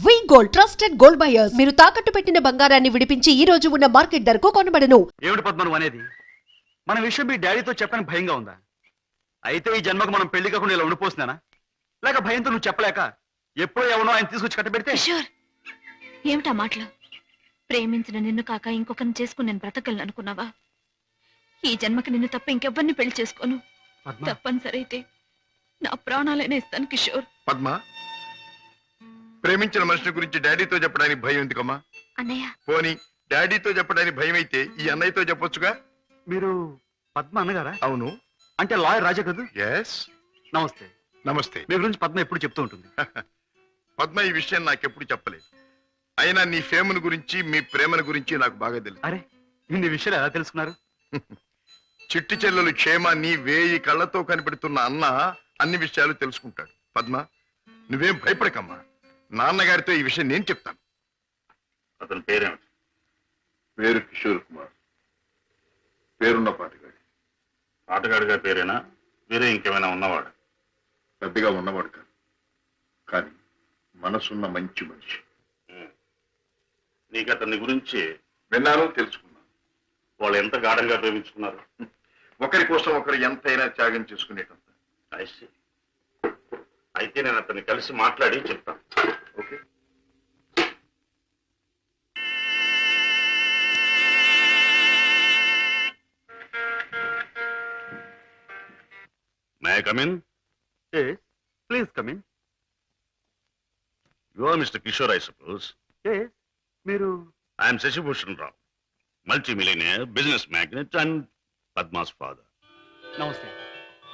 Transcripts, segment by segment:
వి gold trusted gold buyers. మీరు తాకట్టు పెట్టిన బంగారాన్ని విడిపించి ఈ రోజు ఉన్న మార్కెట్ ధరకు కొనబడను. ఏమిటి పద్మను అనేది? మన విషయం మీ డాడీతో చెప్పని భయంగా ఉందా? అయితే ఈ జన్మకు మనం పెళ్లి కాకుండా ఇలా ఉండిపోతున్నానా? లేక భయంతో నువ్వు చెప్పలేక ఎప్పుడో ఎవనో ఆయన తీసుకొచ్చి కట్టబెడితే? ఏమిటా మాటలు? ప్రేమించిన నిన్ను కాక ఇంకొకరిని చేసుకుని నేను బ్రతకలను అనుకున్నావా? ఈ జన్మకి నిన్ను తప్ప ఇంకెవ్వరిని పెళ్లి చేసుకోను. తప్పనిసరైతే నా ప్రాణాలైనా ఇస్తాను కిషోర్. పద్మ, ప్రేమించిన మనిషి గురించి డాడీతో చెప్పడానికి భయం ఎందుకమ్మా? అన్నయ్య, పోనీ డాడీతో చెప్పడానికి భయం అయితే ఈ అన్నయ్యతో చెప్పొచ్చుగా. మీరు పద్మ అన్నగారా? అవును. అంటే లాయర్ రాజా కదా? ఎస్. నమస్తే. నమస్తే. మీ గురించి పద్మ ఎప్పుడు చెప్తూ ఉంటుంది. పద్మ ఈ విషయం నాకెప్పుడు చెప్పలేదు. అయినా నీ ఫేమను గురించి మీ ప్రేమను గురించి నాకు బాగా తెలుసు. అరే, ఇన్ని విషయాలు ఎలా తెలుసుకున్నారు? చిట్టి చెల్లెలు క్షేమాన్ని 1000 కళ్ళతో కనిపెడుతున్న అన్న అన్ని విషయాలు తెలుసుకుంటాడు. పద్మ, నువ్వేం భయపడకమ్మా. నాన్నగారితో ఈ విషయం నేను చెప్తాను. అతని పేరేమిటి? పేరు కిషోర్ కుమార్. పేరున్న పాటగాడి. ఆటగాడిగా పేరేనా? వేరే ఇంకేమైనా ఉన్నవాడు? పెద్దగా ఉన్నవాడు కాదు, కానీ మనసున్న మంచి మనిషి. నీకు అతని గురించి విన్నాను, తెలుసుకున్నాను. వాళ్ళు ఎంత గాఢంగా ప్రేమించుకున్నారు? ఒకరి కోసం ఒకరు ఎంతైనా త్యాగం చేసుకునేటంత. అయితే నేను అతన్ని కలిసి మాట్లాడి చెప్తాను. Okay. May I come in? Please come in. You are mister Kishore, I suppose. మీరు? I'm Shashibhushan Rao, multi millionaire, business magnate and Padma's father. నమస్తే.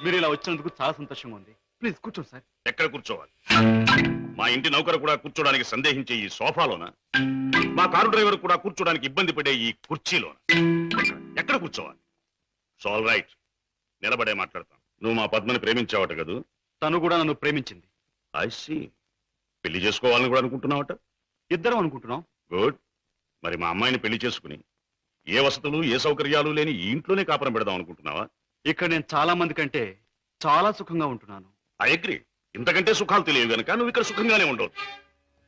మీరు ఇలా వచ్చినందుకు చాలా సంతోషంగా ఉంది. ప్లీజ్ కూర్చోండి సార్. ఎక్కడ కూర్చోవాలి? మా ఇంటి నౌకరు కూడా కూర్చోడానికి సందేహించే ఈ సోఫాలోనా? మా కారు డ్రైవర్ కూడా కూర్చోడానికి ఇబ్బంది పడే ఈ కుర్చీలోనా? ఎక్కడ కూర్చోవాలి? ఆల్ రైట్, నిలబడే మాట్లాడతాను. నువ్వు మా పద్మని ప్రేమించావట కదూ? తను కూడా నన్ను ప్రేమించింది. I see. పెళ్లి చేసుకోవాలని కూడా అనుకుంటున్నావట? ఇద్దరం అనుకుంటున్నాం. గుడ్. మరి మా అమ్మాయిని పెళ్లి చేసుకుని ఏ వసతులు ఏ సౌకర్యాలు లేని ఈ ఇంట్లోనే కాపురం పెడదాం అనుకుంటున్నావా? ఇక్కడ నేను చాలా మంది కంటే చాలా సుఖంగా ఉంటున్నాను. I agree. ఇంతకంటే సుఖాలు తెలియవు గనక నువ్వు ఇక్కడ సుఖంగానే ఉండవు.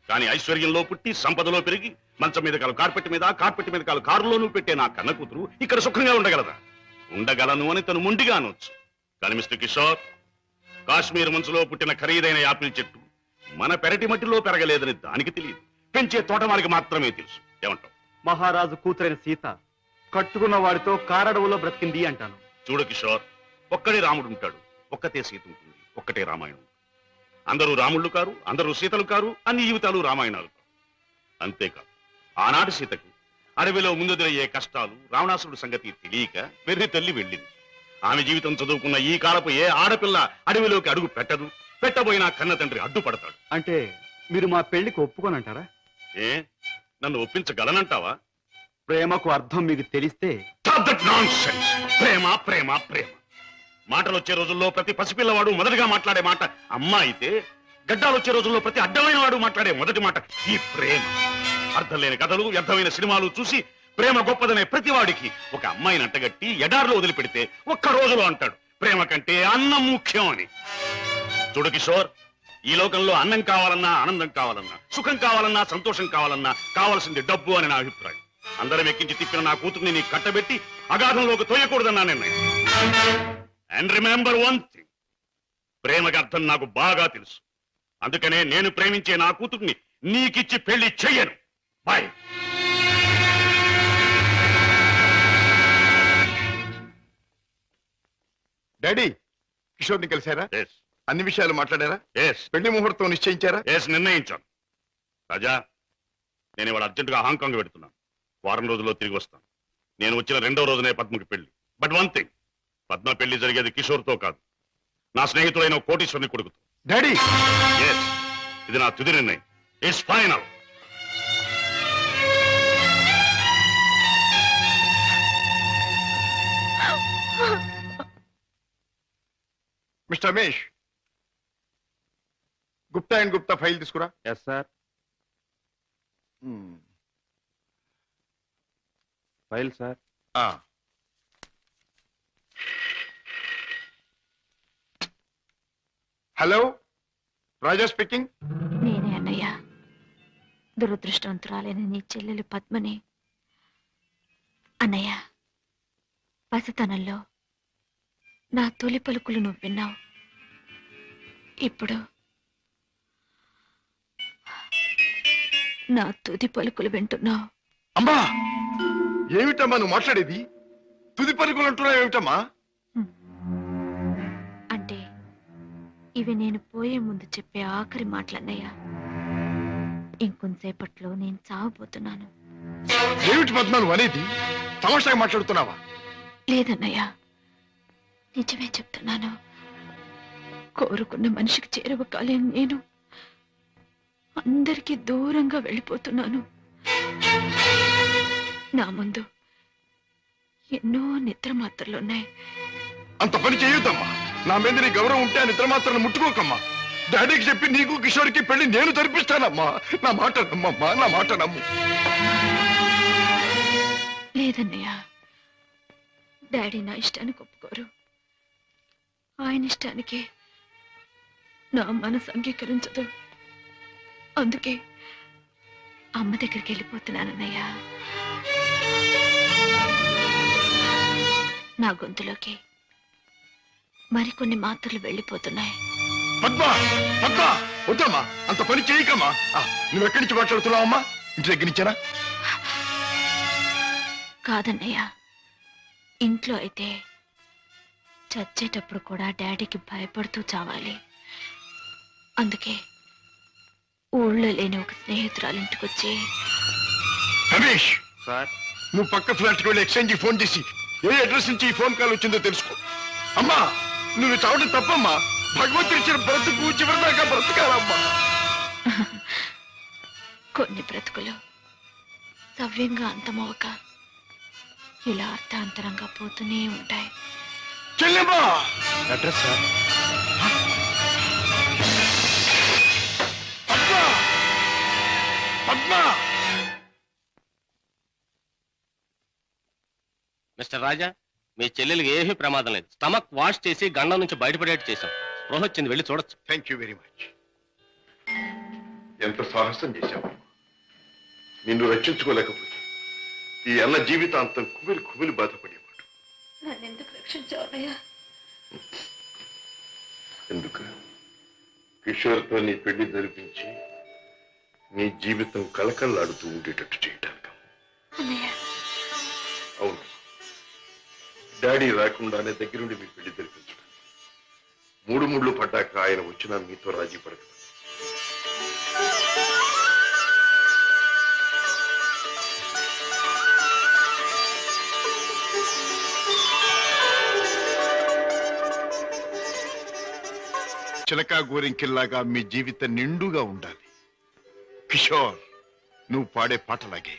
కానీ ఐశ్వర్యంలో పుట్టి సంపదలో పెరిగి మంచం మీద కాలు కార్పెట్ మీద, కార్పెట్ మీద కాలు కారులో నువ్వు పెట్టే నా కన్న కూతురు ఇక్కడ సుఖంగా ఉండగలదా? ఉండగలను అని తను మొండిగా అనొచ్చు. కానీ మిస్టర్ కిషోర్, కాశ్మీర్ మంచులో పుట్టిన ఖరీదైన యాపిల్ చెట్టు మన పెరటి మట్టిలో పెరగలేదని దానికి తెలియదు, పెంచే తోటమాలికి మాత్రమే తెలుసు. ఏమంటావు? మహారాజు కూతురైన సీత కట్టుకున్న వాడితో కారడవులో బ్రతికింది అంటాను. చూడు కిషోర్, ఒక్కడే రాముడు ఉంటాడు, ఒక్కతే సీత ఉంటుంది, ఒక్కటే రామాయణం. అందరూ రాముళ్ళు కారు, అందరూ సీతలు కారు, అన్ని జీవితాలు రామాయణాలు కారు. అంతేకాదు, ఆనాటి సీతకు అడవిలో ముందుదయ్యే కష్టాలు, రావణాసురుడు సంగతి తెలియక వెర్రి తల్లి వెళ్ళింది. ఆమె జీవితం చదువుకున్న ఈ కాలపు ఏ ఆడపిల్ల అడవిలోకి అడుగు పెట్టదు. పెట్టబోయినా కన్న తండ్రి అడ్డుపడతాడు. అంటే మీరు మా పెళ్లికి ఒప్పుకోనంటారా? ఏ, నన్ను ఒప్పించగలనంటావా? ప్రేమకు అర్థం మీకు తెలిస్తే? ప్రేమ ప్రేమ ప్రేమ మాటలు వచ్చే రోజుల్లో ప్రతి పసిపిల్లవాడు మొదటిగా మాట్లాడే మాట అమ్మ అయితే, గడ్డాలు వచ్చే రోజుల్లో ప్రతి అడ్డమైన వాడు మాట్లాడే మొదటి మాట ఈ ప్రేమ. అర్థం లేని కథలు, వ్యర్థమైన సినిమాలు చూసి ప్రేమ గొప్పదనే ప్రతివాడికి ఒక అమ్మాయిని అంటగట్టి ఎడారిలో వదిలిపెడితే ఒక్క రోజులో అంటాడు ప్రేమ కంటే అన్నం ముఖ్యం అని. చూడు కిషోర్, ఈ లోకంలో అన్నం కావాలన్నా, ఆనందం కావాలన్నా, సుఖం కావాలన్నా, సంతోషం కావాలన్నా కావాల్సింది డబ్బు అని నా అభిప్రాయం. అందరం ఎక్కించి తిప్పిన నా కూతుర్ని నీకు కట్టబెట్టి అగాధంలోకి తోయకూడదన్నా నిర్ణయం. అండ్ రిమెంబర్ వన్ థింగ్, ప్రేమకి అర్థం నాకు బాగా తెలుసు. అందుకనే నేను ప్రేమించే నా కూతుర్ని నీకిచ్చి పెళ్లి చెయ్యను. బాయ్. డాడీ, కిషోర్ని కలిశారా? అన్ని విషయాలు మాట్లాడారా? పెళ్లి ముహూర్తం నిశ్చయించారా? నిర్ణయించాను. రాజా, నేను ఇవాళ అర్జెంటుగా హాంకాంగ్ పెడుతున్నాను. వారం రోజుల్లో తిరిగి వస్తాను. నేను వచ్చిన 2వ రోజునే పద్మకి పెళ్లి. బట్ వన్ థింగ్, పద్మ పెళ్లి జరిగేది కిషోర్తో కాదు, నా స్నేహితుడైన కోటీశ్వరుని కొడుకుతో. డాడీ, ఇది నా తుది నిర్ణయం. It's final. Mister Ramesh, Gupta and Gupta file తీసుకురా. Yes sir. File sir. Hello, Raja speaking. నేనే అన్నయ్య. దురదృష్టవంతురాలైన నీ చెల్లెలు పద్మని అన్నయ్య, పసితనంలో నా తొలి పలుకులు నువ్వు విన్నావు. ఇప్పుడు నా తుది పలుకులు వింటున్నావు. అమ్మా, ఏమిటమ్మా నువ్వు మాట్లాడేది? తుది పలుకులు అంటున్నావు ఏమిటమ్మా? అంటే ఇవి నేను పోయే ముందు చెప్పే ఆఖరి మాటలన్నయ్య. ఇంకొంతసేపట్లో నేను చావబోతున్నాను. ఏమిటి పద్మ నువ్వు అనేది? తమాషాగా మాట్లాడుతున్నావా? లేదన్నయ్య, నిజమే చెప్తున్నాను. కోరుకున్న మనిషికి చేరువ కాలేను నేను అందరికీ దూరంగా వెళ్ళిపోతున్నాను. నా ముందు ఎన్నో నిద్ర మాత్రలున్నాయి. అంత పని చేయొద్దమ్మా. నా మీద నీ గౌరవం ఉంటే ఆ నిద్ర మాత్రం ముట్టుకోకమ్మా. డాడీకి చెప్పి నీకు కిషోర్కి పెళ్లి నేను జరిపిస్తానమ్మా. నా మాట నమ్మమ్మా, నా మాట నమ్ము. లేదన్నయ్య, డాడీ నా ఇష్టానికి ఒప్పుకోరు. ఆయన ఇష్టానికి నా మనసు అంగీకరించదు. అందుకే అమ్మ దగ్గరికి వెళ్ళిపోతున్నానన్నయ్య. నా గొంతులోకి మరికొన్ని మాత్రలు వెళ్ళిపోతున్నాయి. పద్మ, పద్మ, వద్దమ్మా, అంత పని చేయకమ్మా. నువ్వెక్కడి నుంచి మాట్లాడుతున్నావమ్మా? ఇంటి దగ్గర నుంచేనా? కాదన్నయ్య, ఇంట్లో అయితే చచ్చేటప్పుడు కూడా డాడీకి భయపడుతూ చావాలి. అందుకే ఊళ్ళో లేని ఒక స్నేహితురాలింటికొచ్చి. రమేష్, సార్, నువ్వు పక్క ఫ్లాట్కి వెళ్ళి ఎక్స్చేంజ్ ఫోన్ చేసి ఏ అడ్రస్ నుంచి ఈ ఫోన్ కాల్ వచ్చిందో తెలుసుకో. అమ్మా, నువ్వు చావడం తప్పమ్మా. భగవంతుడు ఇచ్చిన బ్రతుకు చివరిదాకా బ్రతకాలమ్మా. కొన్ని బ్రతుకులు సవ్యంగా అంతమవక ఇలా అర్థాంతరంగా పోతూనే ఉంటాయి. చెల్లెమ్మా, address sir. Padma, Padma. Mister Raja, మీ చెల్లెలికి ఏమీ ప్రమాదం లేదు. స్టమక్ వాష్ చేసి గండం నుంచి బయటపడేట్టు చేశాం. స్పృహ వచ్చింది, వెళ్ళి చూడొచ్చు. Thank you very much. ఎంత సాహసం చేశావు. నిన్ను రక్షించుకోలేకపోతే ఈ అన్న జీవితాంతం కుమిలి కుమిలి బాధపడేవాడు. నన్నెందుకు రక్షించావయ్యా? ఎందుకు? కిషోర్తో నీ పెళ్లి జరిపించి నీ జీవితం కలకల్లాడుతూ ఉండేటట్టు చేయటానికి. అన్నయ్య, అవును, డాడీ రాకుండానే దగ్గరుండి మీ పెళ్లి జరిపించడం. మూడు ముళ్ళు పడ్డాక ఆయన వచ్చినా మీతో రాజీ పడగలరు. చిలకా గోరింకిల్లాగా మీ జీవితం నిండుగా ఉండాలి. కిషోర్, నువ్వు పాడే పాటలాగే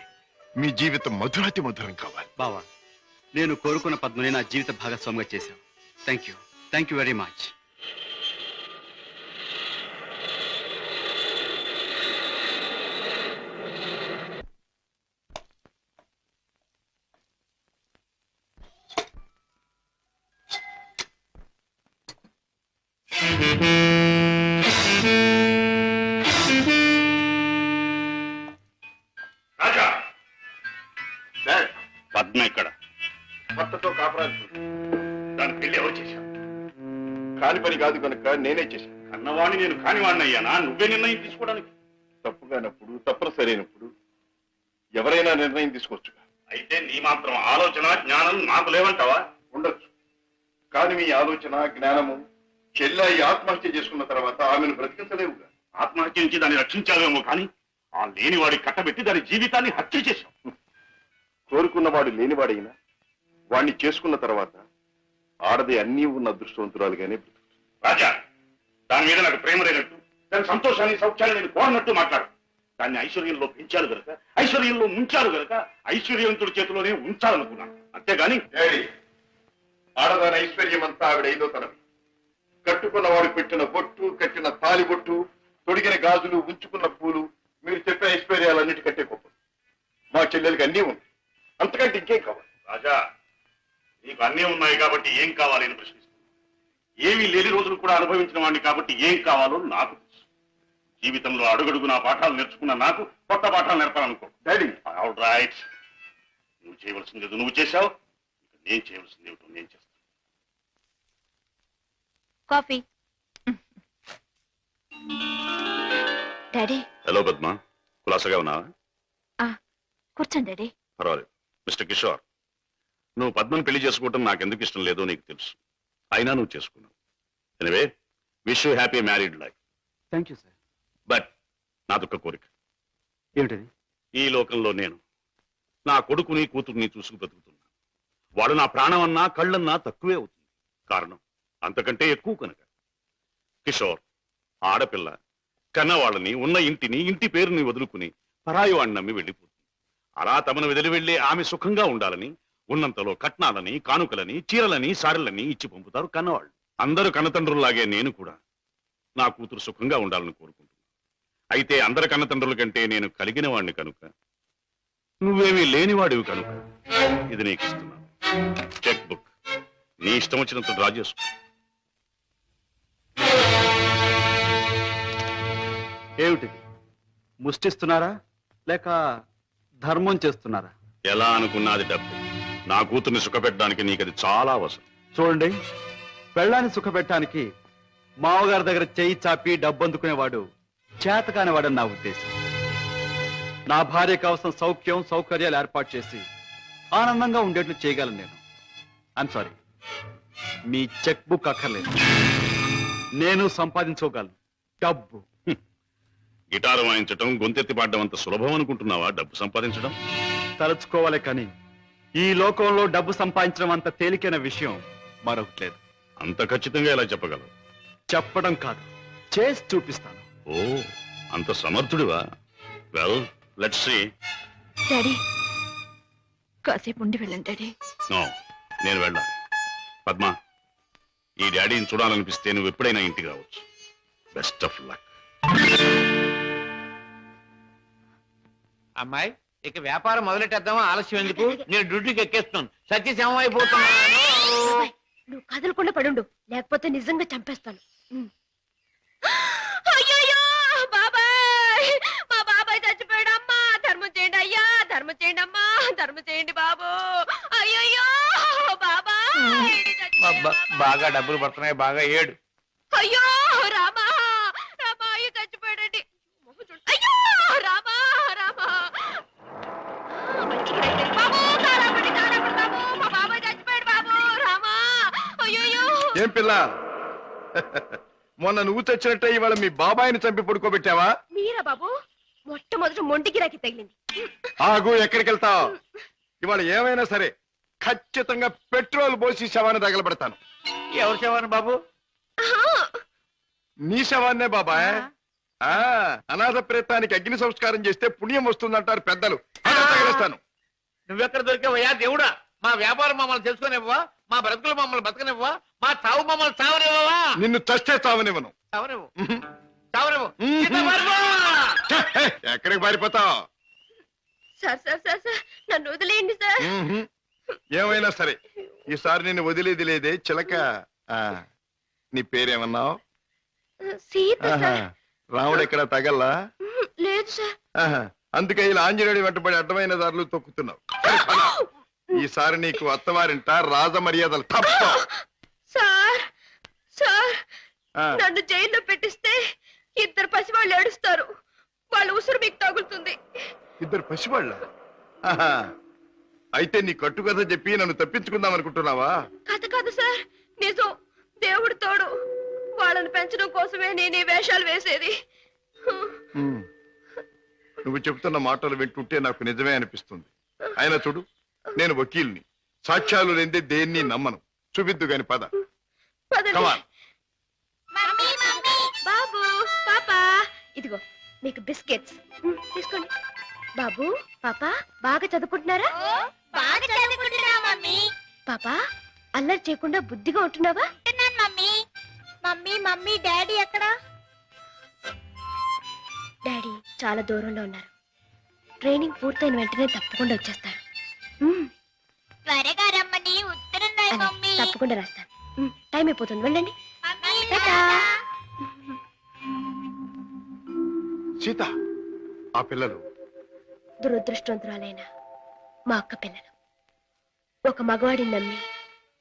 మీ జీవితం మధురాతి మధురం కావాలి. బావా, నేను కోరుకున్న పద్మని నా జీవిత భాగస్వామిగా చేశావు. Thank you very much. Raja, dad, Padma ఇక్కడ. భర్తతో కాపురాలు దాని పెళ్లి ఎవరు చేశావు? కాని పని కాదు కనుక నేనే చేశాను. కన్నవాణ్ణి నేను కానివాడిని అయ్యానా? నువ్వే నిర్ణయం తీసుకోవడానికి. తప్పుగానప్పుడు, తప్పని సరైనప్పుడు ఎవరైనా నిర్ణయం తీసుకోవచ్చు. అయితే నీ మాత్రం ఆలోచన జ్ఞానం నాకు లేవంటావా? ఉండొచ్చు, కానీ మీ ఆలోచన జ్ఞానము చెల్లాయి ఆత్మహత్య చేసుకున్న తర్వాత ఆమెను బ్రతికించలేవుగా. ఆత్మహత్య నుంచి దాన్ని రక్షించావేమో కానీ ఆ లేనివాడి కట్టబెట్టి దాని జీవితాన్ని హత్య చేశావు. కోరుకున్నవాడు లేనివాడైనా వాణ్ణి చేసుకున్న తర్వాత ఆడది అన్నీ ఉన్న అదృష్టవంతురాలుగానే బ్రతుకుతుంది. రాజా, దాని మీద నాకు ప్రేమ లేనట్టు, దాని సంతోషాన్ని సౌఖ్యాన్ని నేను కోరనట్టు మాట్లాడు. దాన్ని ఐశ్వర్యంలో పెంచారు గనక, ఐశ్వర్యంలో ముంచారు గనక ఐశ్వర్యవంతుడి చేతిలోనే ఉంచాలనుకున్నాను. అంతేగాని డాడీ, ఆడదాని ఐశ్వర్యం అంతా ఆవిడ ఐదో తనవి. కట్టుకున్నవాడు పెట్టిన బొట్టు, కట్టిన తాలి బొట్టు, తొడిగిన గాజులు, ఉంచుకున్న పూలు, మీరు చెప్పే ఐశ్వర్యాలన్నిటికంటే గొప్ప. మా చెల్లెలకి అన్నీ ఉంది, అంతకంటే ఇంకేం కావాలి? రాజా, నీకు అన్నీ ఉన్నాయి కాబట్టి ఏం కావాలి అని ప్రశ్నిస్తున్నాను. ఏమీ లేని రోజులు కూడా అనుభవించిన వాడిని కాబట్టి ఏం కావాలో నాకు తెలుసు. జీవితంలో అడుగడుగునా పాఠాలు నేర్చుకున్న నాకు కొత్త పాఠాలు నేర్పాలనుకో. డాడీ ఆల్ రైట్, నువ్వు చేయవలసింది ఏదో నువ్వు చేశావు, ఇక నేను చేయవలసింది ఏమిటో నేను చేస్తాను. కాఫీ. డాడీ. హలో పద్మ, కులాసగా ఉన్నావా? కూర్చోండి డాడీ. పర్వాలేదు. మిస్టర్ కిషోర్, నువ్వు పద్మను పెళ్లి చేసుకోవటం నాకెందుకు ఇష్టం లేదో నీకు తెలుసు, అయినా నువ్వు చేసుకున్నావు. Anyway, wish you happy married life. Thank you sir. But నాదొక్క కోరిక. ఏమిటది? ఈ లోకంలో నేను నా కొడుకుని కూతుర్ని చూసుకు బ్రతుకుతున్నా. వాడు నా ప్రాణం అన్నా కళ్ళన్నా తక్కువే అవుతుంది. కారణం అంతకంటే ఎక్కువ కనుక. కిషోర్, ఆడపిల్ల కన్నవాళ్ళని, ఉన్న ఇంటిని, ఇంటి పేరుని వదులుకుని పరాయి వాడిని నమ్మి వెళ్ళిపోతుంది. అలా తమను వదిలి వెళ్ళి ఆమె సుఖంగా ఉండాలని ఉన్నంతలో కట్నాలని, కానుకలని, చీరలని, సారెలని ఇచ్చి పంపుతారు కన్నవాళ్ళు. అందరూ కన్నతండ్రుల్లాగే నేను కూడా నా కూతురు సుఖంగా ఉండాలని కోరుకుంటున్నాను. అయితే అందరి కన్నతండ్రుల కంటే నేను కలిగిన వాడిని కనుక, నువ్వేమీ లేనివాడివి కనుక ఇది నీకు ఇస్తున్నాను. చెక్ బుక్ నీ ఇష్టం వచ్చినంత డ్రా చేసుకో. ఏమిటిది? ముష్టిస్తున్నారా లేక ధర్మం చేస్తున్నారా? ఎలా అనుకున్నది డబ్బు. నా కూతుర్ని సుఖపెట్టడానికి నీకది చాలా అవసరం. చూడండి, పెళ్ళాన్ని సుఖపెట్టడానికి మామగారి దగ్గర చేయి చాపి డబ్బు అందుకునేవాడు చేతకానివాడని నా ఉద్దేశం. నా భార్య కావలసిన సౌఖ్యం సౌకర్యాలు ఏర్పాటు చేసి ఆనందంగా ఉండేట్లు చేయగలను నేను. I'm sorry, me cheque book అక్కర్లేదు. నేను సంపాదించుకోగలను డబ్బు. గిటారు వాయించటం, గొంతెత్తి పాడడం అంత సులభం అనుకుంటున్నావా డబ్బు సంపాదించడం? తలుచుకోవాలి కానీ ఈ లోకంలో డబ్బు సంపాదించడం అంత తేలికైన విషయం మరొకటి లేదు. అంత ఖచ్చితంగా ఎలా చెప్పగలవు? చెప్పడం కాదు, చేసి చూపిస్తాను. ఓ, అంత సమర్థుడివా? Well, let's see. డాడీ, కాసేపు ఉండి వెళ్ళండి డాడీ. నో, నేను వెళ్ళాలి. పద్మ, ఈ డాడీని చూడాలనిపిస్తే నువ్వు ఎప్పుడైనా ఇంటికి రావచ్చు. Best of luck. అమ్మాయి, ఇక వ్యాపారం మొదలెట్టేద్దామా? ఆలస్యం ఎందుకు? నేను డ్యూటీకి ఎక్కేస్తున్నాను. సత్యశమం అయిపోతున్నాను. నువ్వు కదలకుండా పడుండు, లేకపోతే నిజంగా చంపేస్తాను. అయ్యయ్యో, బాబాయ్, మా బాబాయ్ చచ్చిపోయాడు. అమ్మా, ధర్మం చేయండి అయ్యా, ధర్మం చేయండి అమ్మా, ధర్మం చేయండి బాబు. అయ్యయ్యో బాబాయ్ చచ్చిపోయాడు. బాగా డబ్బులు పడుతున్నాయి, బాగా ఏడు. అయ్యో రామా, రామా, అయ్యో చచ్చిపోయాడండి. అయ్యో రామా, రామా బాబు, తారాపడి బాబు, మా బాబాయ్ చచ్చిపోయాడు బాబు. రామా, అయ్యో. ఏం పిల్ల, మొన్న నువ్వు తెచ్చినట్టే ఇవాళ మీ బాబాయిని చంపి పడుకోబెట్టావా? మీరా బాబు? మొట్టమొదటి మొంటికి రాకి తగిలింది. ఆగు, ఎక్కడికి వెళ్తావు? ఇవాళ ఏమైనా సరే ఖచ్చితంగా పెట్రోల్ పోసి శవాన్ని తగలబెడతాను. ఎవరు శవాన్ని బాబు? నీ శవాన్నే బాబాయ్. అనాథ ప్రేతానికి అగ్ని సంస్కారం చేస్తే పుణ్యం వస్తుందంటారు పెద్దలు. అలా తగిలేస్తాను. నువ్వెక్కడ దొరికావయ్యా దేవుడా? మా వ్యాపారం మమ్మల్ని తెలుసుకునేవ్వా? మా బ్రతుకులు మమ్మల్ని బతకనివ్వా? మా చావు మమ్మల్ని చావనివ్వవా? నిన్ను చస్తే చావనివ్వను. చావనివ్వు, చావనివ్వు. ఎక్కడికి పారిపోతావు? సార్ సార్ సార్ సార్, నన్ను వదిలేయండి సార్. ఏమైనా సరే ఈసారి నిన్ను వదిలేది లేదే చిలక. నీ పేరేమన్నావు? సీత సార్. రాముడు ఎక్కడ తగల్లా? లేదు సార్. అందుకే ఇలా ఆంజనేయుడి వెంటబడి అడ్డమైన దారులు తొక్కుతున్నావు. ఈసారి నీకు అత్తవారింట రాజ మర్యాదలు తప్ప. సార్ సార్, నన్ను జైల్లో పెట్టిస్తే ఇద్దరు పసివాళ్ళు ఏడుస్తారు. వాళ్ళ ఉసురు మీకు తగులుతుంది. ఇద్దరు పసివాళ్ళ? అయితే నీ కట్టుకథ చెప్పి నన్ను తప్పించుకుందాం అనుకుంటున్నావా? కథ కాదు సార్, నిజం. దేవుడు తోడు. వాళ్ళని పెంచడం కోసమే నేను ఈ వేషాలు వేసేది. నువ్వు చెబుతున్న మాటలు వింటుంటే నాకు నిజమే అనిపిస్తుంది. అయినా చూడు, నేను వకీల్ని, సాక్ష్యాలు లేదే దేన్ని నమ్మను. చూపిద్దు గాని పద. Come on. బాబు, పాపా, ఇదిగో మీకు బిస్కెట్స్ తీసుకోండి. బాబు, పాపా, బాగా చదువుకుంటున్నారా? బాగా చదువుకుంటున్నా మమ్మీ. పాపా, అల్లరి చేయకుండా బుద్ధిగా ఉంటున్నావా? మమ్మీ మమ్మీ మమ్మీ డాడీ ఎక్కడా? డాడీ చాలా దూరంలో ఉన్నారు. ట్రైనింగ్ పూర్తయిన వెంటనే తప్పకుండా వచ్చేస్తారు. త్వరగా రమ్మని ఉత్తరం రాయి అలాగే, మమ్మీ. తప్పకుండా రాస్తాను. టైం అయిపోతుంది, వెళ్ళండి. మమ్మీ, టాటా. టాటా. సీత, ఆ పిల్లలు దురదృష్టవంతురాలైన మా అక్క పిల్లలు. ఒక మగవాడిని నమ్మి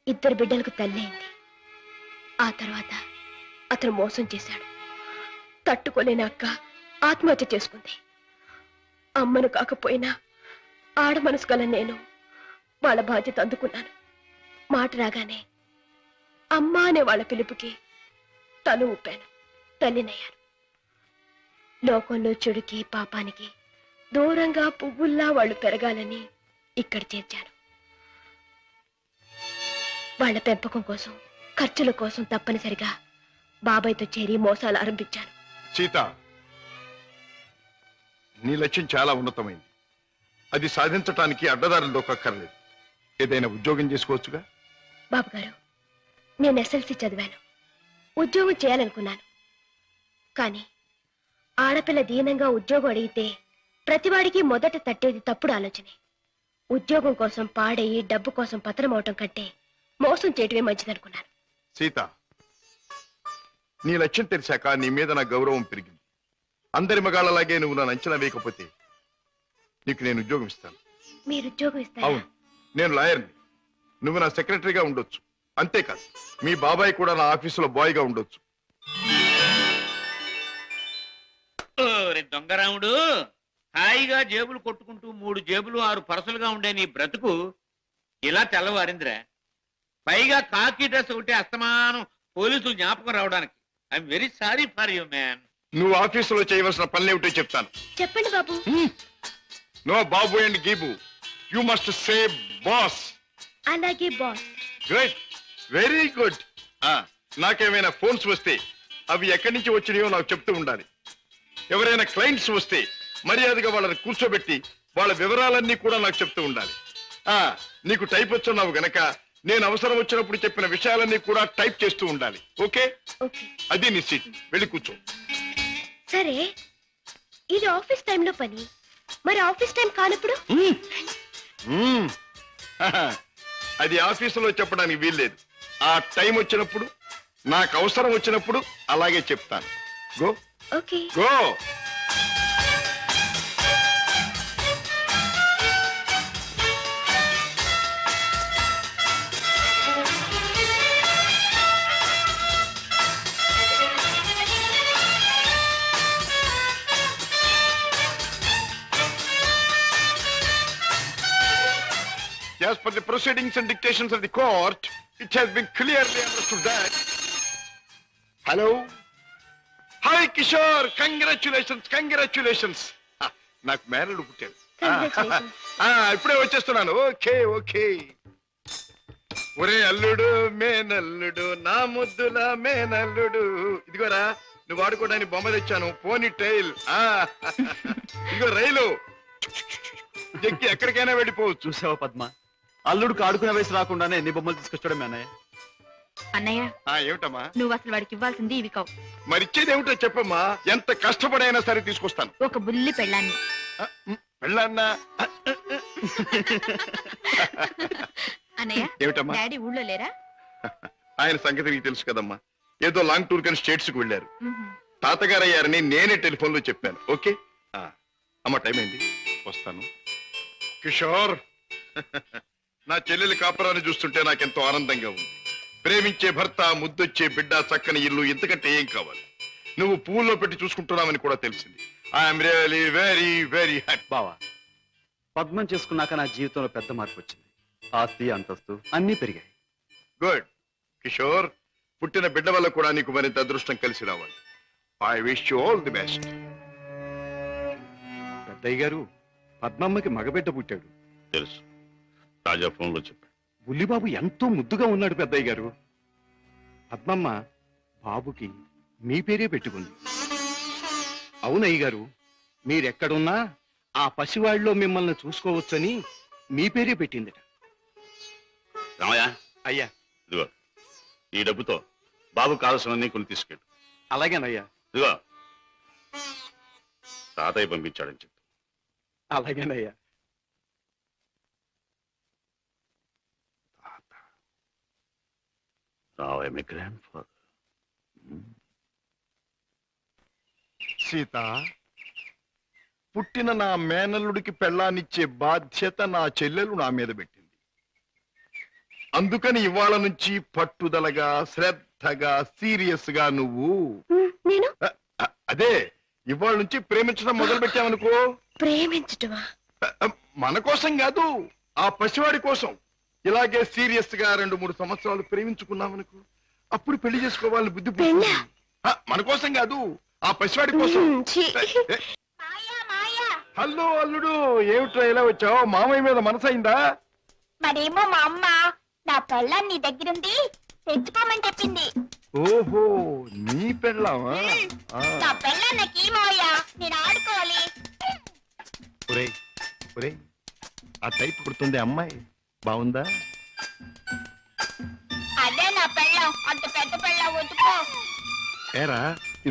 2 బిడ్డలకు తల్లైంది. ఆ తర్వాత అతను మోసం చేశాడు. తట్టుకోలేని అక్క ఆత్మహత్య చేసుకుంది. అమ్మను కాకపోయినా ఆడ మనసు గల నేను వాళ్ళ బాధ్యత అందుకున్నాను. మాట రాగానే అమ్మ అనే వాళ్ళ పిలుపుకి తను ఊపాను. తల్లినయ్యాను. లోకంలో చెడుకి పాపానికి దూరంగా పువ్వుల్లా వాళ్ళు పెరగాలని ఇక్కడ చేర్చాను. వాళ్ళ పెంపకం కోసం, ఖర్చుల కోసం తప్పనిసరిగా బాబాయ్తో చేరి మోసాలు ఆరంభించాను. సీత, నీ లక్ష్యం చాలా ఉన్నతమైంది. అది సాధించటానికి అడ్డదారులు దొక్కక్కర్లేదు. ఏదైనా ఉద్యోగం చేసుకోవచ్చుగా. బాబుగారు, నేను ఎస్ఎల్సి చదివాను. ఉద్యోగం చేయాలనుకున్నాను. కానీ ఆడపిల్ల దీనంగా ఉద్యోగం అడిగితే ప్రతివాడికి మొదట తట్టేది తప్పుడు ఆలోచనే. ఉద్యోగం కోసం పాడయి డబ్బు కోసం పతనం అవటం కంటే మోసం చేయటమే మంచిదనుకున్నాను. సీత, నీ లక్ష్యం తెలిసాక నీ మీద నా గౌరవం పెరిగింది. అందరి మగాళ్ళలాగే నువ్వు నన్ను అంచనా వేయకపోతే నీకు నేను ఉద్యోగం ఇస్తాను. మీరు ఉద్యోగం ఇస్తారా? అవును, నేను లాయర్ని. నువ్వు నా సెక్రటరీగా ఉండొచ్చు. అంతేకాదు, మీ బాబాయ్ కూడా నా ఆఫీసులో బాయ్గా ఉండొచ్చు. దొంగరాముడు, హాయిగా జేబులు కొట్టుకుంటూ 3 జేబులు 6 పరసలుగా ఉండే నీ బ్రతుకు ఇలా తెల్లవారిందిరా. పైగా కాకి డ్రెస్ ఒకటి అస్తమానం పోలీసులు జ్ఞాపకం రావడానికి. I'm very sorry for you man. నువ్వు ఆఫీసులో చేయవలసిన పనులేమిటో చెప్తాను. చెప్పండి బాబు. నో బాబు అండ్ గీబు, యు మస్ట్ సే బాస్. అలాగే బాస్. Good, very good. నాకేమైనా ఫోన్స్ వస్తే అవి ఎక్కడి నుంచి వచ్చినాయో నాకు చెప్తూ ఉండాలి. ఎవరైనా క్లయింట్స్ వస్తే మర్యాదగా వాళ్ళని కూర్చోబెట్టి వాళ్ళ వివరాలన్నీ కూడా నాకు చెప్తూ ఉండాలి. నీకు టైప్ వచ్చున్నావు గనక నేను అవసరం వచ్చినప్పుడు చెప్పిన విషయాలన్నీ కూడా టైప్ చేస్తూ ఉండాలి. ఓకే? అది నీ సీట్. వెళ్ళి కూర్చో. సరే, ఇది ఆఫీస్ టైంలో పని. మరి ఆఫీస్ టైం కానప్పుడు? అది ఆఫీసులో చెప్పడానికి వీల్లేదు. ఆ టైం వచ్చినప్పుడు, నాకు అవసరం వచ్చినప్పుడు అలాగే చెప్తాను. Go. Okay. Go. As per the proceedings and dictations of the court, it has been clearly understood that... Hello? Hi, Kishore! Congratulations, congratulations! నాకు మేనల్లుడు పుట్టాడు. ఇప్పుడే వచ్చేస్తున్నాను. Okay okay. ఒరే అల్లుడు, మేనల్లుడు, నా ముద్దుల మేనల్లుడు. ఇదిగోరా, నువ్వు వాడుకోవడానికి బొమ్మ తెచ్చాను. పోనీ టైల్. ఇదిగో రైలు ఎక్కి ఎక్కడికైనా వెళ్ళిపోవచ్చు. చూసావా పద్మ, అల్లుడికి ఆడుకునే వయసు రాకుండానే ఎన్ని బొమ్మలు తీసుకొచ్చాడు మీ అన్నయ్య. అన్నయ్య, ఏమిటమ్మా? నువ్వు అసలు వాడికి ఇవ్వాల్సింది ఇవి కావు. మరిచ్చేది ఏమిటో చెప్పమ్మా. ఎంత కష్టపడైనా సరే తీసుకొస్తాను. ఒక బుల్లి పెళ్ళాన్ని. పెళ్ళాన్నా? అన్నయ్య, ఏమిటమ్మా? డాడీ ఊళ్ళో లేరా? ఆయన సంగతి నీకు తెలుసు కదమ్మా. ఏదో లాంగ్ టూర్ కానీ స్టేట్స్ కు వెళ్ళారు. తాతగారు అయ్యారని నేనే టెలిఫోన్ లో చెప్పాను. ఓకే అమ్మ, టైం అయింది, వస్తాను. కిషోర్, నా చెల్లెలి కాపురాన్ని చూస్తుంటే నాకెంతో ఆనందంగా ఉంది. ప్రేమించే భర్త, ముద్దొచ్చే బిడ్డ, చక్కని ఇల్లు, ఇంతకంటే ఏం కావాలి? నువ్వు పూల్లో పెట్టి చూసుకుంటున్నావని కూడా తెలిసింది. I'm really very very happy. బావా, పద్మం చేసుకున్నాక నా జీవితంలో పెద్ద మార్పు వచ్చింది. ఆస్తి, అంతస్తు అన్నీ పెరిగాయి. గుడ్ కిషోర్, పుట్టిన బిడ్డ వల్ల కూడా నీకు మరింత అదృష్టం కలిసి రావాలి. I wish you all the best. పెద్దయ్య గారు, పద్మమ్మకి మగబిడ్డ పుట్టాడు. తెలుసు, రాజా ఫోన్లో చెప్పాడు. బుల్లిబాబు ఎంతో ముద్దుగా ఉన్నాడు పెద్దయ్య గారు. పద్మమ్మ బాబుకి మీ పేరే పెట్టుకుంది. అవునయ్య గారు, మీరెక్కడున్నా ఆ పసివాడిలో మిమ్మల్ని చూసుకోవచ్చని మీ పేరే పెట్టిందట. రామయ్య, అయ్యా, ఇదిగో ఈ డబ్బుతో బాబు కావాల్సినవన్నీ కొని తీసుకెళ్ళు. అలాగేనయ్యా. ఇదిగో తాతయ్య పంపించాడని చెప్పు. అలాగేనయ్యా. Now I'm a grandfather. Sita, పుట్టిన నా మేనల్లుడికి పెళ్ళాన్నిచ్చే బాధ్యత నా చెల్లెలు నా మీద పెట్టింది. అందుకని ఇవాళ నుంచి పట్టుదలగా, శ్రద్ధగా, సీరియస్ గా నువ్వు నేను అదే ఇవాళ నుంచి ప్రేమించడం మొదలు పెట్టావనుకో. ప్రేమించటమా? మన కోసం కాదు, ఆ పసివాడి కోసం. ఇలాగే సీరియస్ గా 2-3 సంవత్సరాలు ప్రేమించుకున్నామనుకో, అప్పుడు పెళ్లి చేసుకోవాలని బుద్ధి పుడుతుంది. మన కోసం కాదు, ఆ పసివాడి కోసం. హలో అల్లుడు, ఏమిట్రా ఇలా వచ్చావు? మామయ్య మీద మనసైందా? మరేమో మా అమ్మ నా పెళ్ళాన్ని నీ దగ్గరుంది తెచ్చుకోమని చెప్పింది. ఓహో, నీ పెళ్ళావా? నా పెళ్ళాన్ని నాకు ఈ మావయ్య, నేను ఆడుకోవాలి. ఒరేయ్ ఒరేయ్, ఆ టైప్ కుడుతుంది అమ్మాయి, బాగుందా? అదే నా పెళ్ళం, అంత పెద్ద పెళ్ళం వద్దుకో. ఏరా,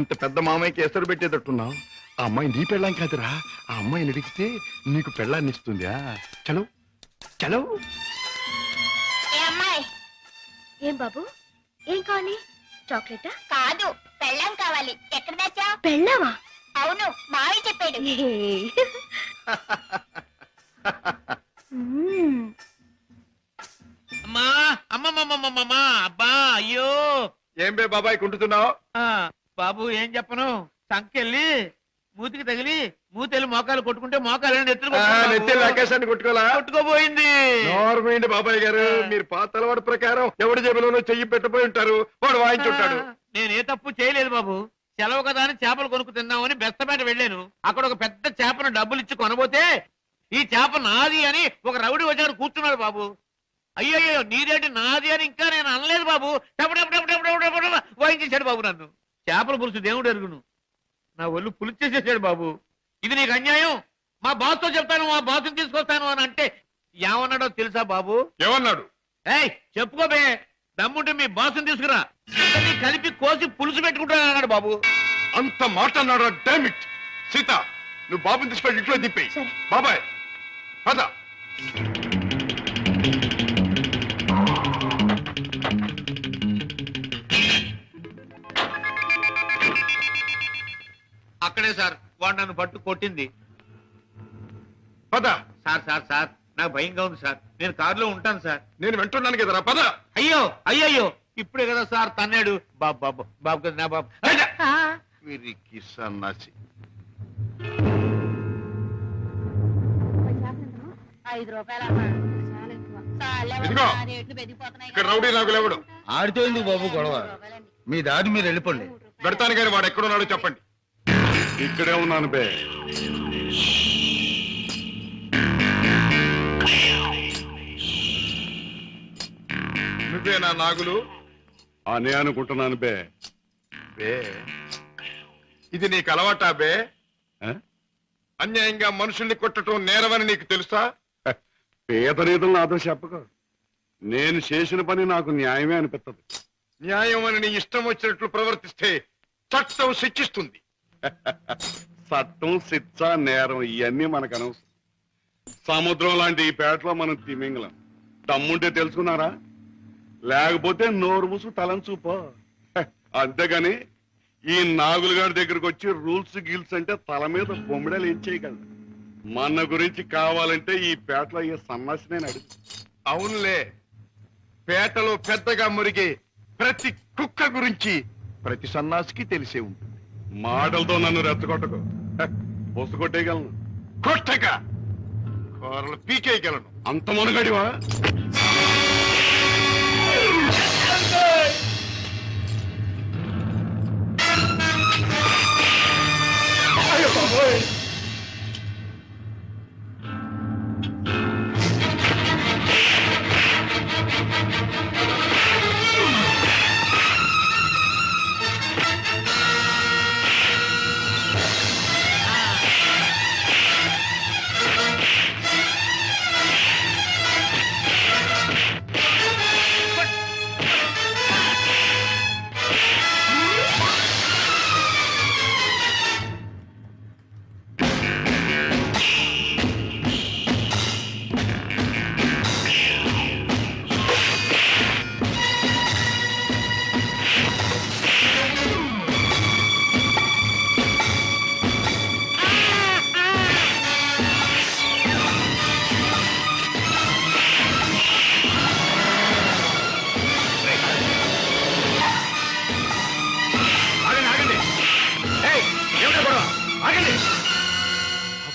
ఇంత పెద్ద మామయ్యకి ఎసరు పెట్టేటట్టున్నావు. ఆ అమ్మాయి నీ పెళ్ళాం కాదురా, ఆ అమ్మాయిని అడిగితే నీకు పెళ్ళాన్ని ఇస్తుంది. చలో చలో. ఏ అమ్మాయి? ఏం బాబు, ఏం కావాలి? చాక్లెటా? కాదు, పెళ్ళం కావాలి. ఎక్కడ తెచ్చా? పెళ్ళావా? అవును, మావయ్య చెప్పాడు. అమ్మా అమ్మమ్మమ్మమ్మమ్మా, అబ్బా అయ్యో. ఏం బే బాబాయ్ కుంటున్నావు? బాబు ఏం చెప్పను, సంకెళ్ళి మూతికి తగిలి మూతెళ్ళి మోకాలు కొట్టుకుంటే మోకాలు నెత్తి ఆకాశాన్ని కొట్టుకోలా? కొట్టుకోపోయింది. నోర్మైంది బాబాయ్ గారు, మీరు పాత అలవాటు ప్రకారం ఎవడి జేబులోనో చెయ్యి పెట్టబోయి ఉంటారు, వాడు వాయించుంటాడు. నేనే తప్పు చేయలేదు బాబు. సెలవు కదా అని చేపలు కొనుక్కు తిందామని బెస్తపేట వెళ్ళాను. అక్కడ ఒక పెద్ద చేపను డబ్బులు ఇచ్చి కొనబోతే ఈ చేప నాది అని ఒక రౌడీ వచ్చాడు కూర్చున్నాడు బాబు. అయ్యయ్యో, నీదేంటి నాది అని ఇంకా నేను అనలేదు బాబు. వాయించేశాడు బాబు నన్ను. చేపల పులుసు దేవుడు ఎరుగును, నా ఒళ్ళు పులుసు చేసేసాడు బాబు. ఇది నీకు అన్యాయం. మా బాస్తో చెప్తాను, మా బాస్ని తీసుకొస్తాను అని అంటే ఏమన్నాడో తెలుసా బాబు? ఏమన్నాడు? ఏయ్ చెప్పుకోబే, దమ్ముంటే మీ బాస్ని తీసుకురా, ఇద్దరిని కలిపి కోసి పులుసు పెట్టుకుంటాను అన్నాడు బాబు. అంత మాట అన్నాడు? డామిట్. సీత, నువ్వు బాబుని తీసుకెళ్ళి ఇంట్లో దిప్పి. సరే. బాబాయ్ పద. అక్కడే సార్ వాడు నన్ను పట్టు కొట్టింది. పద. సార్ సార్ సార్ నాకు భయంగా ఉంది సార్, నేను కారులో ఉంటాను సార్. నేను వింటున్నాను కదరా, పద. అయ్యో అయ్యయ్యో, ఇప్పుడే కదా సార్ తన్నాడు. బాబు బాబు బాబు కదా నా బాబు. వీరికి సన్నాసి. 5 రూపాయలమ్మా. ఇదిగో, ఇక్కడ రౌడీ నాకు లేవడు. ఆడితో ఎందుకు బాబు గొడవ? మీ దారి మీరు వెళ్ళిపోండి. పెడతాను కానీ వాడు ఎక్కడున్నాడో చెప్పండి. ఇక్కడే ఉన్నాను బే. నువ్వేనా నాగులు? అనే అనుకుంటున్నాను బే. బే, ఇది నీకు అలవాటా బే? ఆ? అన్యాయంగా మనుషుల్ని కొట్టడం నేరమని నీకు తెలుసా? పేద రీతులు నాతో చెప్పక. నేను చేసిన పని నాకు న్యాయమే అనిపిస్తుంది. న్యాయం అని నీ ఇష్టం వచ్చినట్లు ప్రవర్తిస్తే చట్టం శిక్షిస్తుంది. చట్టం, శిక్ష, నేరం ఇవన్నీ మనకు అనవసరం. సముద్రం లాంటి ఈ పేటలో మనం తిమింగలం. దమ్ముంటే తెలుసుకున్నారా? లేకపోతే నోరు మూసు తలంచూపో. అంతేగాని ఈ నాగులుగాడి దగ్గరకు వచ్చి రూల్స్ గిల్స్ అంటే తల మీద బొమ్మిడలు ఏం చేయగలరు? మన గురించి కావాలంటే ఈ పేటలో ఈ సన్నాసి నేను అడుగు. అవునులే, పేటలో పెద్దగా మురిగే ప్రతి కుక్క గురించి ప్రతి సన్నాసికి తెలిసే ఉంటుంది. మాటలతో నన్ను రెచ్చగొట్టకు. బొస్సు కొట్టేయగలను. కొట్టక కూరలు పీకేయగలను. అంత మునగడివా?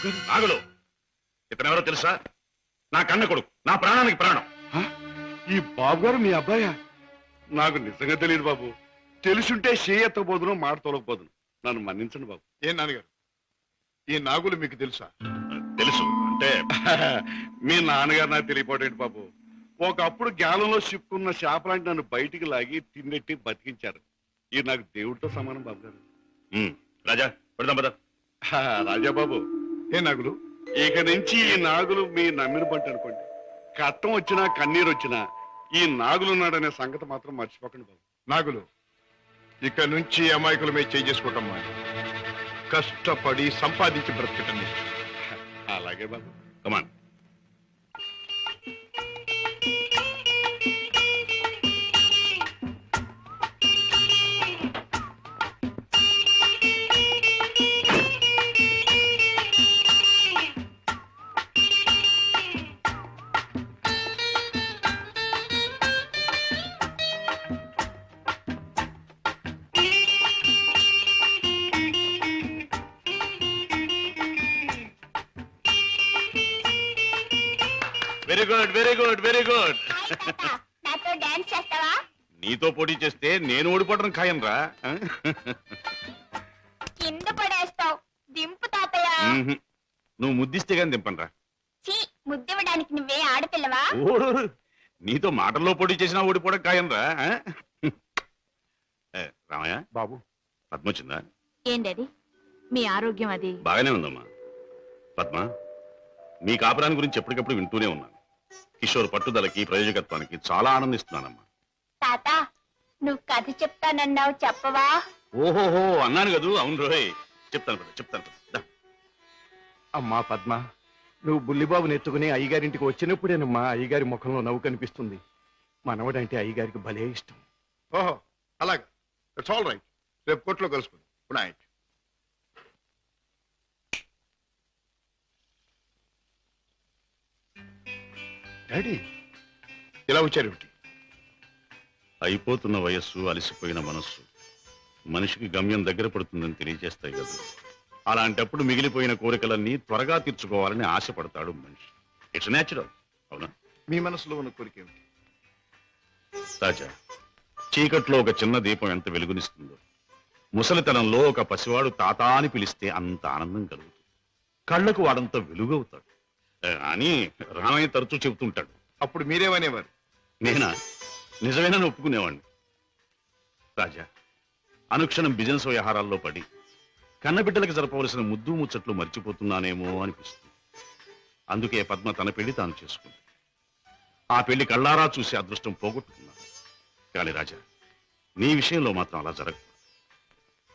గారు నాగులు ఇతను ఎవరో తెలుసా? నా కన్న కొడుకు, నా ప్రాణానికి ప్రాణం. ఈ బాబు గారు మీ అబ్బాయా? నాకు నిజంగా తెలియదు బాబు. తెలుసుంటే చేయెత్తబోదును, మాట తొలగపోదును. నన్ను మన్నించండి బాబు. ఏం నాన్నగారు, ఈ నాగులు మీకు తెలుసా? తెలుసు అంటే మీ నాన్నగారు నాకు తెలియపోటేంటి బాబు. ఒకప్పుడు జ్ఞానంలో చిక్కున్న చేపలాంటి నన్ను బయటికి లాగి తిన్నెట్టి బతికించారు. ఇది నాకు దేవుడితో సమానం బాబు గారు. రాజా పెడదాం పద. రాజాబాబు, ఏ నాగులు? ఇక నుంచి ఈ నాగులు మీ నమ్మిన పంట అనుకోండి. కట్టం వచ్చినా కన్నీరు వచ్చినా ఈ నాగులున్నాడనే సంగతి మాత్రం మర్చిపోకండి బాబు. నాగులు, ఇక నుంచి అమాయకుల మీద చేసుకోవటం మాని కష్టపడి సంపాదించి బ్రతకటం నేర్చు. అలాగే బాబు. Come on. Very good, very good, very good. నాతో డాన్స్ చేస్తావా? నీతో పోటీ చేస్తే నేను ఓడిపోవడం ఖాయం రా. కింద పడేస్తావు. దింపు తాతయ్య. నువ్వు ముద్దిస్తే గాని దింపనరా. చీ, ముద్దివ్వడానికి నువ్వే ఆడపిల్లవా? నీతో మాటల్లో పోటీ చేసినా ఓడిపోవడం ఖాయం రా. రామయ్య బాబు, పద్మ వచ్చిందా? ఏంటది మీ ఆరోగ్యం? అది బాగానే ఉందమ్మా. పద్మ, మీ కాపురాన్ని గురించి ఎప్పటికప్పుడు వింటూనే ఉన్నాను. కిషోర్ పట్టుదలకి, ప్రయోజకత్వానికి చాలా ఆనందిస్తున్నానమ్మా. తాత, నువ్వు కథ చెప్తానన్నావు, చెప్పవా? ఓహోహో అన్నాను కదూ. అవును రోయ్, చెప్తాను కదా, చెప్తాను కదా. అమ్మా పద్మ, నువ్వు బుల్లిబాబుని ఎత్తుకుని అయ్యగారింటికి వచ్చినప్పుడేనమ్మా అయ్యగారి ముఖంలో నవ్వు కనిపిస్తుంది. మనవడంటే అయ్యగారికి భలే ఇష్టం. ఓహో అలాగా, ఇట్స్ ఆల్ రైట్. రేపు కోర్టులో కలుసుకుందాం. Good night. డాడీ, ఇలా వచ్చారేమిటి? అయిపోతున్న వయస్సు, అలసిపోయిన మనస్సు మనిషికి గమ్యం దగ్గర పడుతుందని తెలియజేస్తాయి కదా. అలాంటప్పుడు మిగిలిపోయిన కోరికలన్నీ త్వరగా తీర్చుకోవాలని ఆశపడతాడు మనిషి. It's natural. అవునా? మీ మనసులో ఉన్న కోరిక ఏమిటి? రాజా, చీకట్లో ఒక చిన్న దీపం ఎంత వెలుగునిస్తుందో, ముసలితనంలో ఒక పసివాడు తాత అని పిలిస్తే అంత ఆనందం కలుగుతుంది. కళ్ళకు వాడంత వెలుగవుతాడు అని రామయ్య తరచూ చెబుతుంటాడు. అప్పుడు మీరేమనేవారు? నేనా? నిజమేనని ఒప్పుకునేవాడిని. రాజా, అనుక్షణం బిజినెస్ వ్యవహారాల్లో పడి కన్నబిడ్డలకు జరపవలసిన ముద్దు ముచ్చట్లు మర్చిపోతున్నానేమో అనిపిస్తుంది. అందుకే పద్మ తన పెళ్లి తాను చేసుకుంది. ఆ పెళ్లి కళ్ళారా చూసి అదృష్టం పోగొట్టుకున్నాను. కానీ రాజా, నీ విషయంలో మాత్రం అలా జరగదు.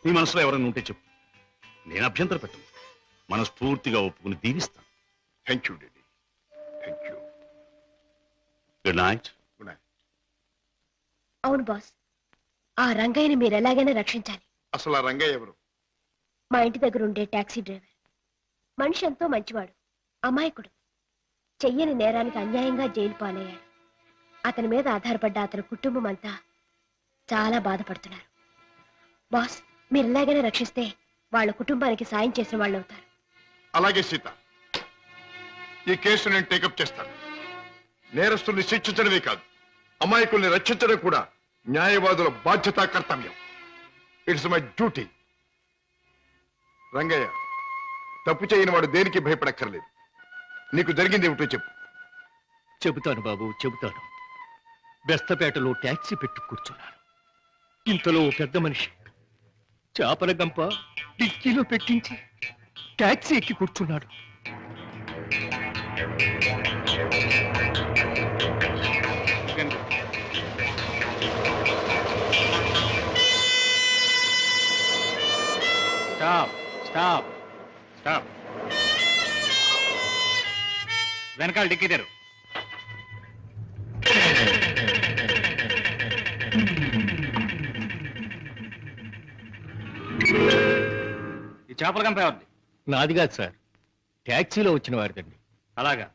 నీ మనసులో ఎవరైనా ఉంటే చెప్పు, నేను అభ్యంతర పెట్టను. మనస్ఫూర్తిగా ఒప్పుకుని దీవిస్తాను. Thank you daddy, thank you. Good night. Good night. అవును బాస్, ఆ రంగయ్యని మీరు ఎలాగైనా రక్షించాలి. అసలు ఆ రంగయ్య ఎవరు? మా ఇంటి దగ్గర ఉండే టాక్సీ డ్రైవర్. మనిషి ఎంతో మంచివాడు, అమాయకుడు. చెయ్యని నేరానికి అన్యాయంగా జైలు పాలయ్యాడు. అతని మీద ఆధారపడ్డ అతని కుటుంబం అంతా చాలా బాధపడుతున్నారు. బాస్, మీరు ఎలాగైనా రక్షిస్తే వాళ్ళ కుటుంబానికి సాయం చేసిన వాళ్ళు అవుతారు. అలాగే సీత, ఈ కేసు నేను టేకప్ చేస్తాను. నేరస్తుల్ని శిక్షించడమే కాదు, అమాయకుల్ని రక్షించడం కూడా న్యాయవాదుల బాధ్యత, కర్తవ్యం. It's my duty. రంగయ్య, తప్పు చేయని వాడు దేనికి భయపడక్కర్లేదు. నీకు జరిగింది ఏమిటో చెప్పు. చెబుతాను బాబు, చెబుతాను. బెస్తపేటలో ట్యాక్సీ పెట్టి కూర్చున్నాను. ఇంతలో ఓ పెద్ద మనిషి చేపల గంప డిక్కీలో పెట్టించి ట్యాక్సీ ఎక్కి కూర్చున్నాడు. Stop, stop, stop. వెనకాల డిక్కీ తెరు. ఈ చేపల గంప ఎవరిది? నాది కాదు సార్, ట్యాక్సీలో వచ్చిన వారిదండి. అలాగా.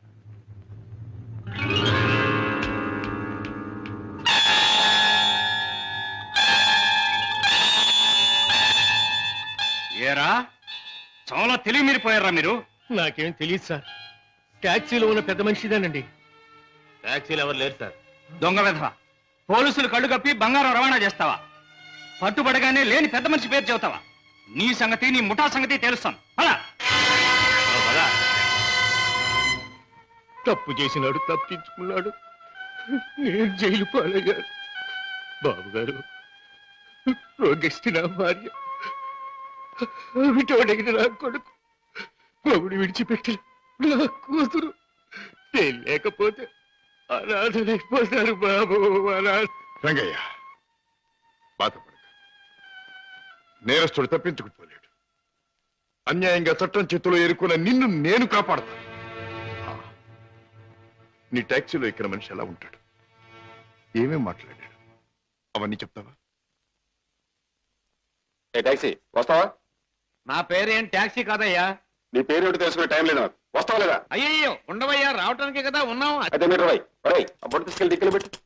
ఏరా, చాలా తెలివి మీరిపోయారా మీరు? నాకేం తెలియదు సార్. ట్యాక్సీలో ఉన్న పెద్ద మనిషిదేనండి. ట్యాక్సీలు ఎవరు లేరు సార్. దొంగ విధవ, పోలీసులు కళ్ళు కప్పి బంగారం రవాణా చేస్తావా? పట్టుబడగానే లేని పెద్ద మనిషి పేరు చెబుతావా? నీ సంగతి, నీ ముఠా సంగతి తెలుస్తాం. అలా తప్పు చేసినాడు, తప్పించుకున్నాడు. నేను జైలు పాలయ్యాను. బాబుగారు, రోగిస్తే నా భార్య, అవిటోడైన నా కొడుకు, బాబుని విడిచిపెట్టి నా కూతురు, నేను లేకపోతే అనాథలైపోతారు బాబు. రంగయ్య, బాధపడక. నేరస్తుడు తప్పించుకుపోలేడు. అన్యాయంగా చట్టం చేతిలో ఎరుకున్న నిన్ను నేను కాపాడతాను. నీ టాక్సీలో ఎక్కిన మనిషి ఎలా ఉంటాడు, ఏమేం మాట్లాడాడు, అవన్నీ చెప్తావా? ఏ టాక్సీ, వస్తావా? నా పేరేం ట్యాక్సీ కాదయ్యా. నీ పేరు ఏమిటి తెలుసుకునే టైం లేదు నాకు. వస్తావా లేదా? అయ్యయ్యో, ఉండవయ్యా, రావటానికే కదా ఉన్నాం. అయితే మీరు ఆ బొట్టు తీసుకెళ్ళి దిక్కులు పెట్టు.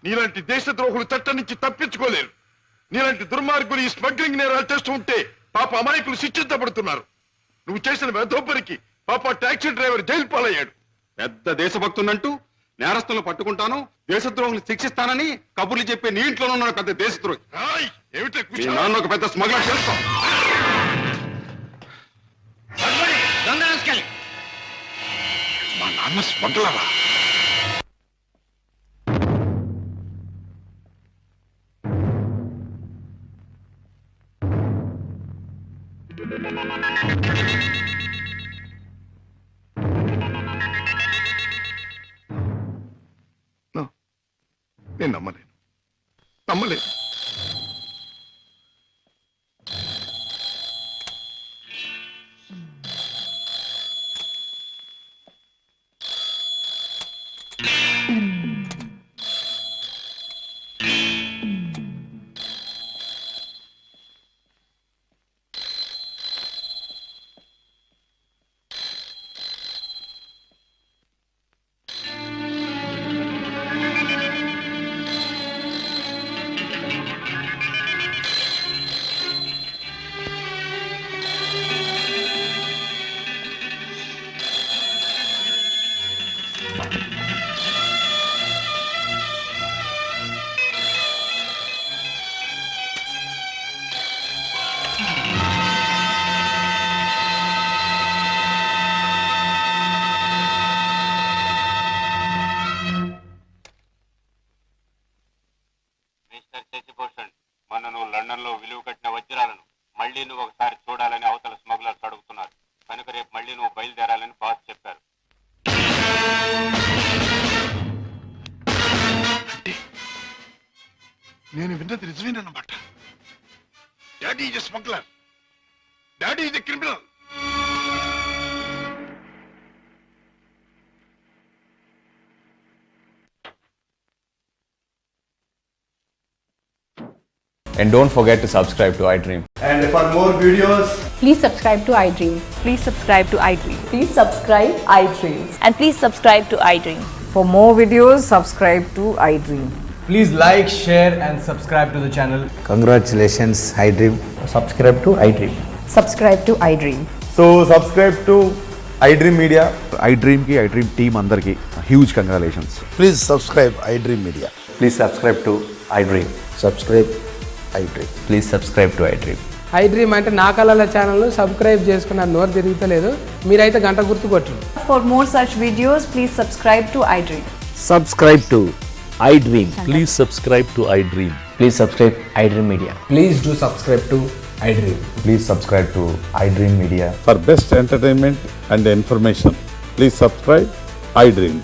నీలాంటి దేశద్రోహులు చట్టం నుంచి తప్పించుకోలేరు. నీలాంటి దుర్మార్గులు ఈ స్మగ్లింగ్ నేరాలు చేస్తూ ఉంటే పాప అమాయకులు శిక్షించబడుతున్నారు. నువ్వు చేసిన వెధోపరికి పాప టాక్సీ డ్రైవర్ జైలు పాలయ్యాడు. పెద్ద దేశభక్తునంటూ నేరస్తులను పట్టుకుంటాను, దేశద్రోహులు శిక్షిస్తానని కబుర్లు చెప్పే నీ ఇంట్లోనే ఉన్న పెద్ద దేశద్రోహి. ఏమిటి నాన్న ఒక పెద్ద స్మగ్లర్ చేస్తాం. మా నాన్న స్మగ్లరా? నేను నమ్మలేను. మళ్ళీ నువ్వు ఒకసారి చూడాలని అవతల స్మగ్లర్స్ అడుగుతున్నారు కనుక రేపు మళ్ళీ నువ్వు బయలుదేరాలని బాస్ చెప్పారు. నేను విన్నది నిజమేనన్నమాట. Daddy is smuggler, daddy is criminal. And don't forget to subscribe to iDream. And for more videos, Please subscribe to iDream. Please subscribe to iDream. Please subscribe iDream. And please subscribe to iDream. For more videos, subscribe to iDream. Please like, share, and subscribe to the channel. Congratulations, iDream. Subscribe to iDream. Subscribe to iDream. So subscribe to iDream Media. iDream की iDream team अंदर की huge congratulations. Please subscribe iDream Media. Please subscribe to iDream. Subscribe iDream. Please subscribe to iDream. iDream అంటే నా కళల channel subscribe చేసుకున్న నోరు తిరుగుతలేదు, మీరైతే గంట గుర్తు కొట్టండి. For more such videos, please subscribe to iDream. Subscribe to iDream. Please subscribe to iDream. Please subscribe iDream Media. Please do subscribe to iDream. Please subscribe to iDream Media. For best entertainment and information, please subscribe iDream.